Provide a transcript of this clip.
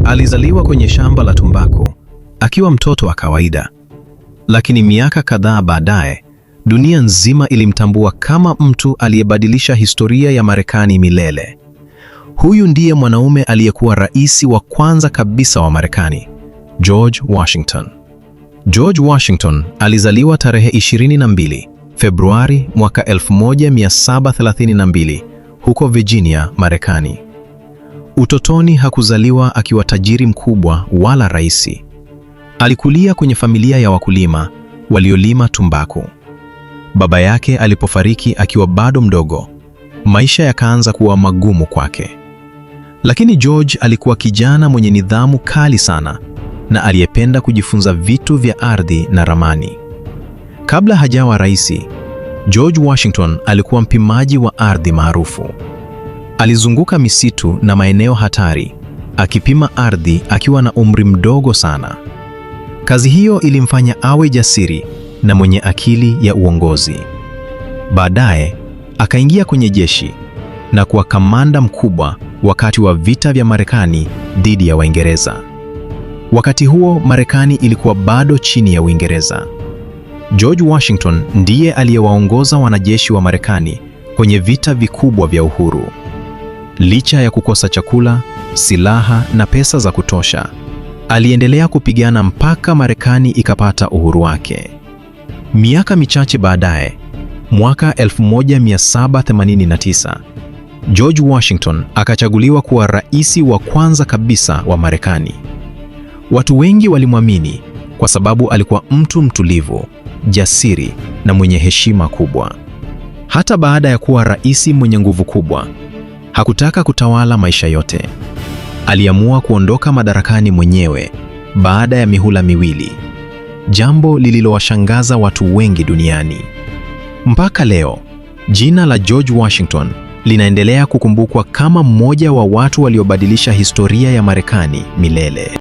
Alizaliwa kwenye shamba la tumbaku akiwa mtoto wa kawaida, lakini miaka kadhaa baadaye dunia nzima ilimtambua kama mtu aliyebadilisha historia ya Marekani milele. Huyu ndiye mwanaume aliyekuwa rais wa kwanza kabisa wa Marekani, George Washington. George Washington alizaliwa tarehe 22 Februari mwaka 1732 huko Virginia, Marekani. Utotoni hakuzaliwa akiwa tajiri mkubwa wala raisi. Alikulia kwenye familia ya wakulima waliolima tumbaku. Baba yake alipofariki akiwa bado mdogo, maisha yakaanza kuwa magumu kwake. Lakini George alikuwa kijana mwenye nidhamu kali sana na aliyependa kujifunza vitu vya ardhi na ramani. Kabla hajawa raisi, George Washington alikuwa mpimaji wa ardhi maarufu. Alizunguka misitu na maeneo hatari, akipima ardhi akiwa na umri mdogo sana. Kazi hiyo ilimfanya awe jasiri na mwenye akili ya uongozi. Baadaye, akaingia kwenye jeshi na kuwa kamanda mkubwa wakati wa vita vya Marekani dhidi ya Waingereza. Wakati huo, Marekani ilikuwa bado chini ya Uingereza. George Washington ndiye aliyewaongoza wanajeshi wa Marekani kwenye vita vikubwa vya uhuru. Licha ya kukosa chakula, silaha na pesa za kutosha, aliendelea kupigana mpaka Marekani ikapata uhuru wake. Miaka michache baadaye, mwaka 1789, George Washington akachaguliwa kuwa rais wa kwanza kabisa wa Marekani. Watu wengi walimwamini kwa sababu alikuwa mtu mtulivu, jasiri na mwenye heshima kubwa. Hata baada ya kuwa rais mwenye nguvu kubwa, hakutaka kutawala maisha yote. Aliamua kuondoka madarakani mwenyewe baada ya mihula miwili, jambo lililowashangaza watu wengi duniani. Mpaka leo, jina la George Washington linaendelea kukumbukwa kama mmoja wa watu waliobadilisha historia ya Marekani milele.